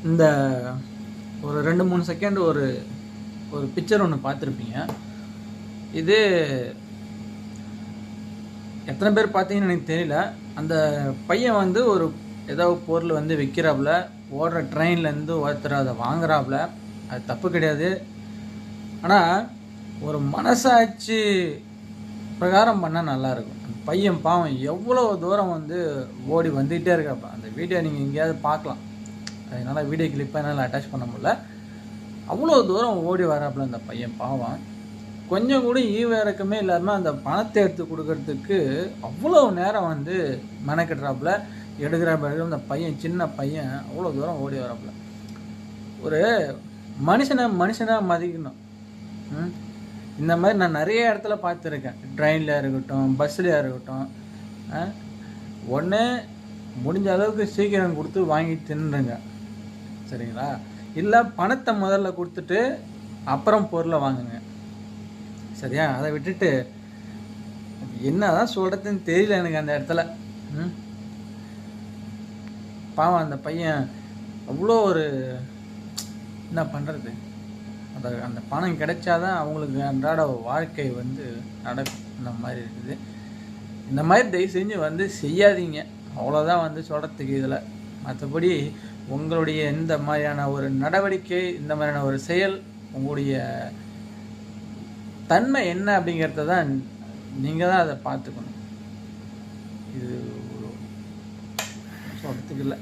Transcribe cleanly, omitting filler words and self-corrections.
இந்த ஒரு 2-3 செகண்ட் ஒரு ஒரு பிக்சர் ஒன்று பார்த்துருப்பீங்க. இது எத்தனை பேர் பார்த்தீங்கன்னு எனக்கு தெரியல. அந்த பையன் வந்து ஒரு ஏதோ பொருள் வந்து விற்கிறாப்புல, ஓடுற ட்ரெயின்லேருந்து ஒருத்தர் அதை வாங்குறாப்புல. அது தப்பு கிடையாது. ஆனால் ஒரு மனசாட்சி பிரகாரம் பண்ணால் நல்லாயிருக்கும். அந்த பையன் பாவம் எவ்வளோ தூரம் வந்து ஓடி வந்துக்கிட்டே இருக்காப்பா. அந்த வீடியோ நீங்கள் எங்கேயாவது பார்க்கலாம். அதனால் வீடியோ கிளிப்பை என்னால் அட்டாச் பண்ண முடியல. அவ்வளோ தூரம் ஓடி வராப்புல அந்த பையன் பாவம். கொஞ்சம் கூட ஈவிரக்கமே இல்லாமல் அந்த பணத்தை எடுத்து கொடுக்கறதுக்கு அவ்வளோ நேரம் வந்து மெனக்கிடுறாப்புல, எடுக்கிறாப்புல. அந்த பையன் சின்ன பையன் அவ்வளோ தூரம் ஓடி வராப்புல. ஒரு மனுஷனாக மதிக்கணும். இந்த மாதிரி நான் நிறைய இடத்துல பார்த்துருக்கேன். ட்ரெயினில் இருக்கட்டும், பஸ்ஸில் இருக்கட்டும். ஒன்று முடிஞ்ச அளவுக்கு சீக்கிரம் கொடுத்து வாங்கி தின்னுங்க, சரிங்களா? இல்லை பணத்தை முதல்ல கொடுத்துட்டு அப்புறம் பொருளை வாங்குங்க, சரியா? அதை விட்டுட்டு என்னதான் சொல்கிறதுன்னு தெரியல எனக்கு அந்த இடத்துல. பாவம் அந்த பையன் அவ்வளோ ஒரு என்ன பண்ணுறது. அந்த பணம் கிடைச்சாதான் அவங்களுக்கு அன்றாட வாழ்க்கை வந்து நடக்கும். இந்த மாதிரி இருக்குது. இந்த மாதிரி தயவு செஞ்சு வந்து செய்யாதீங்க, அவ்வளோதான் வந்து சொல்கிறதுக்கு இதில். மற்றபடி உங்களுடைய இந்த மாதிரியான ஒரு நடவடிக்கை, இந்த மாதிரியான ஒரு செயல், உங்களுடைய தன்மை என்ன அப்படிங்கிறத தான் நீங்கள் தான் அதை பார்த்துக்கணும். இது சொல்கிறதுக்கு இல்லை.